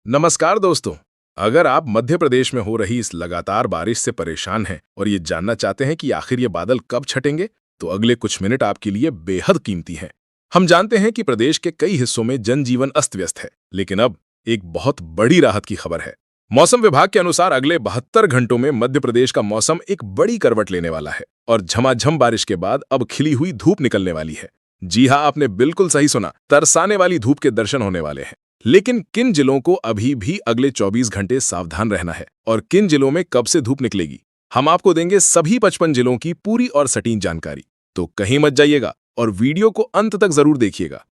नमस्कार दोस्तों। अगर आप मध्य प्रदेश में हो रही इस लगातार बारिश से परेशान हैं और ये जानना चाहते हैं कि आखिर ये बादल कब छटेंगे, तो अगले कुछ मिनट आपके लिए बेहद कीमती हैं। हम जानते हैं कि प्रदेश के कई हिस्सों में जनजीवन अस्त-व्यस्त है, लेकिन अब एक बहुत बड़ी राहत की खबर है। मौसम विभाग के अनुसार अगले 72 घंटों में मध्य प्रदेश का मौसम एक बड़ी करवट लेने वाला है और झमाझम बारिश के बाद अब खिली हुई धूप निकलने वाली है। जी हाँ, आपने बिल्कुल सही सुना, तरसाने वाली धूप के दर्शन होने वाले हैं। लेकिन किन जिलों को अभी भी अगले 24 घंटे सावधान रहना है और किन जिलों में कब से धूप निकलेगी, हम आपको देंगे सभी 55 जिलों की पूरी और सटीक जानकारी। तो कहीं मत जाइएगा और वीडियो को अंत तक जरूर देखिएगा।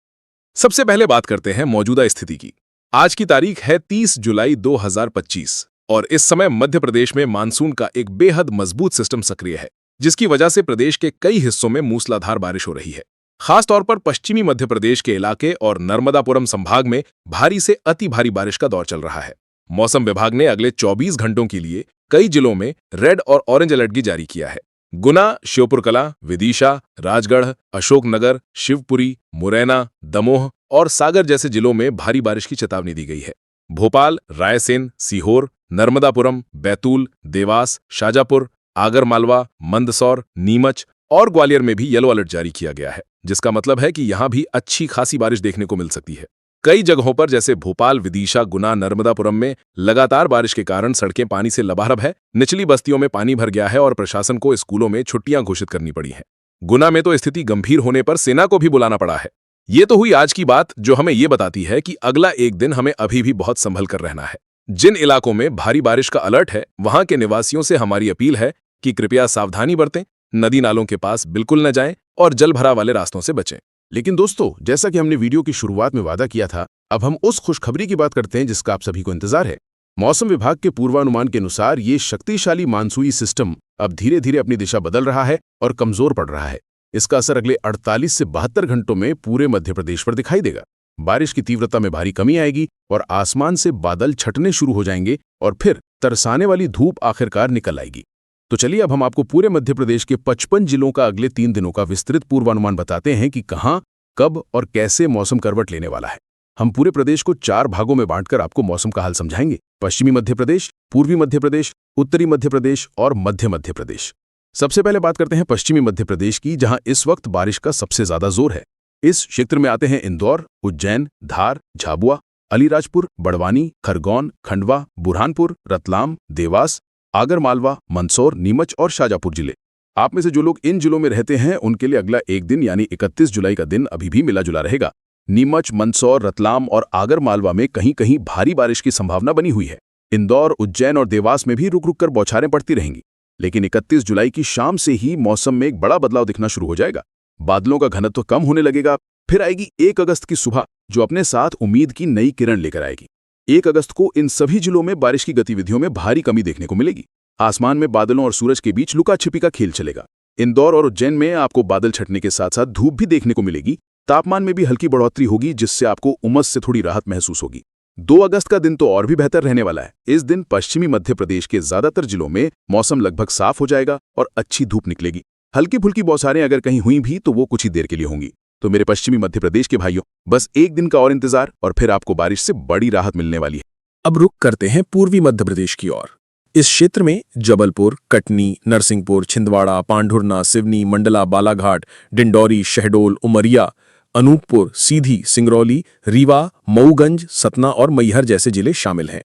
सबसे पहले बात करते हैं मौजूदा स्थिति की। आज की तारीख है 30 जुलाई 2025 और इस समय मध्य प्रदेश में मानसून का एक बेहद मजबूत सिस्टम सक्रिय है, जिसकी वजह से प्रदेश के कई हिस्सों में मूसलाधार बारिश हो रही है। खास तौर पर पश्चिमी मध्य प्रदेश के इलाके और नर्मदापुरम संभाग में भारी से अति भारी बारिश का दौर चल रहा है। मौसम विभाग ने अगले 24 घंटों के लिए कई जिलों में रेड और ऑरेंज अलर्ट भी जारी किया है। गुना, श्योपुरकला, विदिशा, राजगढ़, अशोकनगर, शिवपुरी, मुरैना, दमोह और सागर जैसे जिलों में भारी बारिश की चेतावनी दी गई है। भोपाल, रायसेन, सीहोर, नर्मदापुरम, बैतूल, देवास, शाजापुर, आगरमालवा, मंदसौर, नीमच और ग्वालियर में भी येलो अलर्ट जारी किया गया है, जिसका मतलब है कि यहां भी अच्छी खासी बारिश देखने को मिल सकती है। कई जगहों पर जैसे भोपाल, विदिशा, गुना, नर्मदापुरम में लगातार बारिश के कारण सड़कें पानी से लबालब है, निचली बस्तियों में पानी भर गया है और प्रशासन को स्कूलों में छुट्टियां घोषित करनी पड़ी हैं। गुना में तो स्थिति गंभीर होने पर सेना को भी बुलाना पड़ा है। ये तो हुई आज की बात, जो हमें ये बताती है कि अगला एक दिन हमें अभी भी बहुत संभल कर रहना है। जिन इलाकों में भारी बारिश का अलर्ट है, वहां के निवासियों से हमारी अपील है कि कृपया सावधानी बरतें, नदी नालों के पास बिल्कुल न जाएं और जल भरा वाले रास्तों से बचें। लेकिन दोस्तों, जैसा कि हमने वीडियो की शुरुआत में वादा किया था, अब हम उस खुशखबरी की बात करते हैं जिसका आप सभी को इंतजार है। मौसम विभाग के पूर्वानुमान के अनुसार ये शक्तिशाली मानसूनी सिस्टम अब धीरे धीरे अपनी दिशा बदल रहा है और कमजोर पड़ रहा है। इसका असर अगले 48 से 72 घंटों में पूरे मध्य प्रदेश पर दिखाई देगा। बारिश की तीव्रता में भारी कमी आएगी और आसमान से बादल छटने शुरू हो जाएंगे और फिर तरसाने वाली धूप आखिरकार निकल आएगी। तो चलिए अब हम आपको पूरे मध्य प्रदेश के 55 जिलों का अगले 3 दिनों का विस्तृत पूर्वानुमान बताते हैं कि कहां, कब और कैसे मौसम करवट लेने वाला है। हम पूरे प्रदेश को 4 भागों में बांटकर आपको मौसम का हाल समझाएंगे: पश्चिमी मध्य प्रदेश, पूर्वी मध्य प्रदेश, उत्तरी मध्य प्रदेश और मध्य प्रदेश। सबसे पहले बात करते हैं पश्चिमी मध्य प्रदेश की, जहां इस वक्त बारिश का सबसे ज्यादा जोर है। इस क्षेत्र में आते हैं इंदौर, उज्जैन, धार, झाबुआ, अलीराजपुर, बड़वानी, खरगोन, खंडवा, बुरहानपुर, रतलाम, देवास, आगरमालवा, मंदसौर, नीमच और शाजापुर जिले। आप में से जो लोग इन जिलों में रहते हैं, उनके लिए अगला एक दिन यानी 31 जुलाई का दिन अभी भी मिला जुला रहेगा। नीमच, मंदसौर, रतलाम और आगरमालवा में कहीं कहीं भारी बारिश की संभावना बनी हुई है। इंदौर, उज्जैन और देवास में भी रुक रुक कर बौछारें पड़ती रहेंगी। लेकिन 31 जुलाई की शाम से ही मौसम में एक बड़ा बदलाव दिखना शुरू हो जाएगा। बादलों का घनत्व कम होने लगेगा। फिर आएगी 1 अगस्त की सुबह, जो अपने साथ उम्मीद की नई किरण लेकर आएगी। 1 अगस्त को इन सभी जिलों में बारिश की गतिविधियों में भारी कमी देखने को मिलेगी। आसमान में बादलों और सूरज के बीच लुका छिपी का खेल चलेगा। इंदौर और उज्जैन में आपको बादल छटने के साथ साथ धूप भी देखने को मिलेगी। तापमान में भी हल्की बढ़ोतरी होगी, जिससे आपको उमस से थोड़ी राहत महसूस होगी। 2 अगस्त का दिन तो और भी बेहतर रहने वाला है। इस दिन पश्चिमी मध्य प्रदेश के ज्यादातर जिलों में मौसम लगभग साफ हो जाएगा और अच्छी धूप निकलेगी। हल्की फुल्की बौछारें अगर कहीं हुई भी तो वो कुछ ही देर के लिए होंगी। तो मेरे पश्चिमी मध्य प्रदेश के भाइयों, बस एक दिन का और इंतजार और फिर आपको बारिश से बड़ी राहत मिलने वाली है। अब रुख करते हैं पूर्वी मध्य प्रदेश की ओर। इस क्षेत्र में जबलपुर, कटनी, नरसिंहपुर, छिंदवाड़ा, पांढुर्ना, सिवनी, मंडला, बालाघाट, डिंडौरी, शहडोल, उमरिया, अनूपपुर, सीधी, सिंगरौली, रीवा, मऊगंज, सतना और मैहर जैसे जिले शामिल हैं।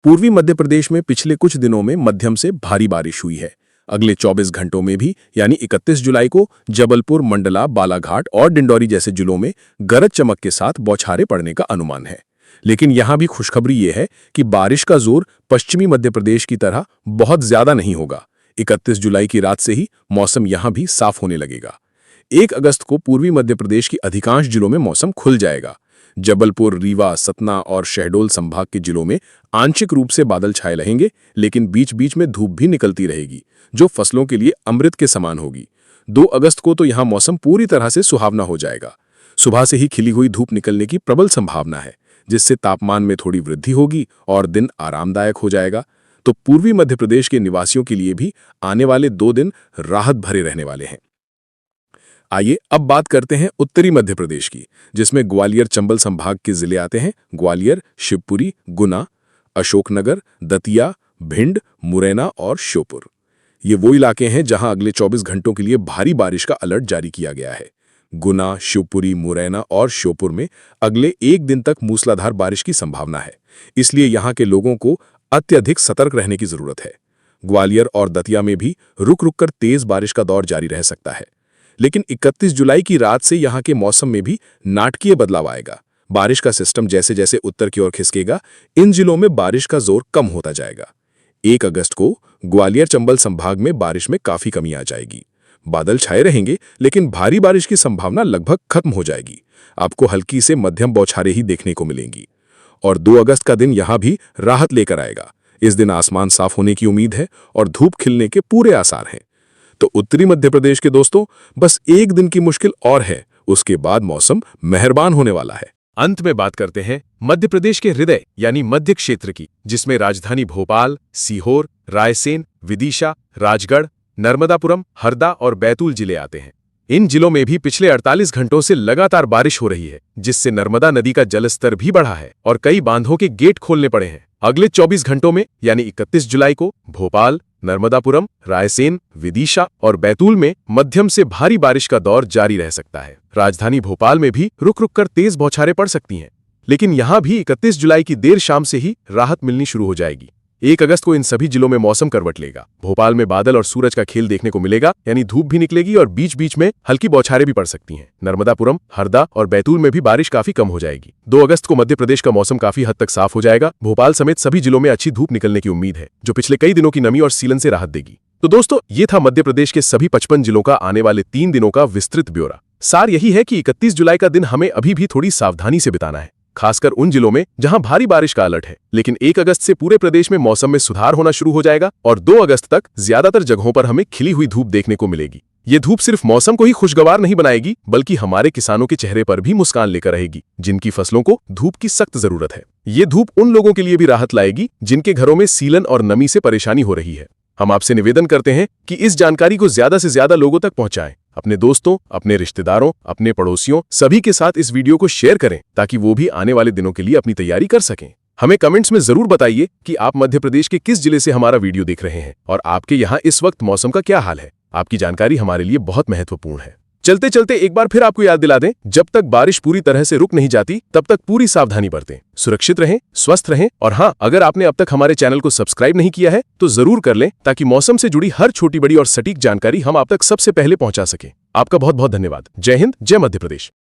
पूर्वी मध्य प्रदेश में पिछले कुछ दिनों में मध्यम से भारी बारिश हुई है। अगले 24 घंटों में भी यानी 31 जुलाई को जबलपुर, मंडला, बालाघाट और डिंडौरी जैसे जिलों में गरज चमक के साथ बौछारें पड़ने का अनुमान है। लेकिन यहां भी खुशखबरी यह है कि बारिश का जोर पश्चिमी मध्य प्रदेश की तरह बहुत ज्यादा नहीं होगा। 31 जुलाई की रात से ही मौसम यहां भी साफ होने लगेगा। 1 अगस्त को पूर्वी मध्य प्रदेश की अधिकांश जिलों में मौसम खुल जाएगा। जबलपुर, रीवा, सतना और शहडोल संभाग के जिलों में आंशिक रूप से बादल छाए रहेंगे, लेकिन बीच बीच में धूप भी निकलती रहेगी, जो फसलों के लिए अमृत के समान होगी। 2 अगस्त को तो यहां मौसम पूरी तरह से सुहावना हो जाएगा। सुबह से ही खिली हुई धूप निकलने की प्रबल संभावना है, जिससे तापमान में थोड़ी वृद्धि होगी और दिन आरामदायक हो जाएगा। तो पूर्वी मध्य प्रदेश के निवासियों के लिए भी आने वाले 2 दिन राहत भरे रहने वाले हैं। आइए अब बात करते हैं उत्तरी मध्य प्रदेश की, जिसमें ग्वालियर चंबल संभाग के जिले आते हैं। ग्वालियर, शिवपुरी, गुना, अशोकनगर, दतिया, भिंड, मुरैना और श्योपुर। ये वो इलाके हैं जहां अगले 24 घंटों के लिए भारी बारिश का अलर्ट जारी किया गया है। गुना, शिवपुरी, मुरैना और श्योपुर में अगले 1 दिन तक मूसलाधार बारिश की संभावना है, इसलिए यहां के लोगों को अत्यधिक सतर्क रहने की जरूरत है। ग्वालियर और दतिया में भी रुक रुक कर तेज बारिश का दौर जारी रह सकता है, लेकिन 31 जुलाई की रात से यहां के मौसम में भी नाटकीय बदलाव आएगा। बारिश का सिस्टम जैसे जैसे उत्तर की ओर खिसकेगा, इन जिलों में बारिश का जोर कम होता जाएगा। 1 अगस्त को ग्वालियर चंबल संभाग में बारिश में काफी कमी आ जाएगी। बादल छाए रहेंगे, लेकिन भारी बारिश की संभावना लगभग खत्म हो जाएगी। आपको हल्की से मध्यम बौछारें ही देखने को मिलेंगी। और 2 अगस्त का दिन यहां भी राहत लेकर आएगा। इस दिन आसमान साफ होने की उम्मीद है और धूप खिलने के पूरे आसार हैं। तो उत्तरी मध्य प्रदेश के दोस्तों, बस 1 दिन की मुश्किल और है, उसके बाद मौसम मेहरबान होने वाला है। अंत में बात करते हैं मध्य प्रदेश के हृदय यानी मध्य क्षेत्र की, जिसमें राजधानी भोपाल, सीहोर, रायसेन, विदिशा, राजगढ़, नर्मदापुरम, हरदा और बैतूल जिले आते हैं। इन जिलों में भी पिछले 48 घंटों से लगातार बारिश हो रही है, जिससे नर्मदा नदी का जलस्तर भी बढ़ा है और कई बांधों के गेट खोलने पड़े हैं। अगले 24 घंटों में यानी 31 जुलाई को भोपाल, नर्मदापुरम, रायसेन, विदिशा और बैतूल में मध्यम से भारी बारिश का दौर जारी रह सकता है। राजधानी भोपाल में भी रुक रुक कर तेज बौछारें पड़ सकती हैं, लेकिन यहां भी 31 जुलाई की देर शाम से ही राहत मिलनी शुरू हो जाएगी। 1 अगस्त को इन सभी जिलों में मौसम करवट लेगा। भोपाल में बादल और सूरज का खेल देखने को मिलेगा, यानी धूप भी निकलेगी और बीच बीच में हल्की बौछारें भी पड़ सकती हैं। नर्मदापुरम, हरदा और बैतूल में भी बारिश काफी कम हो जाएगी। 2 अगस्त को मध्य प्रदेश का मौसम काफी हद तक साफ हो जाएगा। भोपाल समेत सभी जिलों में अच्छी धूप निकलने की उम्मीद है, जो पिछले कई दिनों की नमी और सीलन से राहत देगी। तो दोस्तों, ये था मध्य प्रदेश के सभी 55 जिलों का आने वाले 3 दिनों का विस्तृत ब्यौरा। सार यही है कि 31 जुलाई का दिन हमें अभी भी थोड़ी सावधानी से बिताना है, खासकर उन जिलों में जहां भारी बारिश का अलर्ट है। लेकिन 1 अगस्त से पूरे प्रदेश में मौसम में सुधार होना शुरू हो जाएगा और 2 अगस्त तक ज्यादातर जगहों पर हमें खिली हुई धूप देखने को मिलेगी। ये धूप सिर्फ मौसम को ही खुशगवार नहीं बनाएगी, बल्कि हमारे किसानों के चेहरे पर भी मुस्कान लेकर रहेगी, जिनकी फसलों को धूप की सख्त जरूरत है। ये धूप उन लोगों के लिए भी राहत लाएगी जिनके घरों में सीलन और नमी से परेशानी हो रही है। हम आपसे निवेदन करते हैं कि इस जानकारी को ज्यादा से ज्यादा लोगों तक पहुंचाएं। अपने दोस्तों, अपने रिश्तेदारों, अपने पड़ोसियों सभी के साथ इस वीडियो को शेयर करें, ताकि वो भी आने वाले दिनों के लिए अपनी तैयारी कर सकें। हमें कमेंट्स में जरूर बताइए कि आप मध्य प्रदेश के किस जिले से हमारा वीडियो देख रहे हैं और आपके यहाँ इस वक्त मौसम का क्या हाल है। आपकी जानकारी हमारे लिए बहुत महत्वपूर्ण है। चलते चलते एक बार फिर आपको याद दिला दें, जब तक बारिश पूरी तरह से रुक नहीं जाती तब तक पूरी सावधानी बरतें, सुरक्षित रहें, स्वस्थ रहें और हाँ, अगर आपने अब तक हमारे चैनल को सब्सक्राइब नहीं किया है तो जरूर कर लें, ताकि मौसम से जुड़ी हर छोटी बड़ी और सटीक जानकारी हम आप तक सबसे पहले पहुंचा सकें। आपका बहुत बहुत धन्यवाद। जय हिंद, जय मध्य प्रदेश।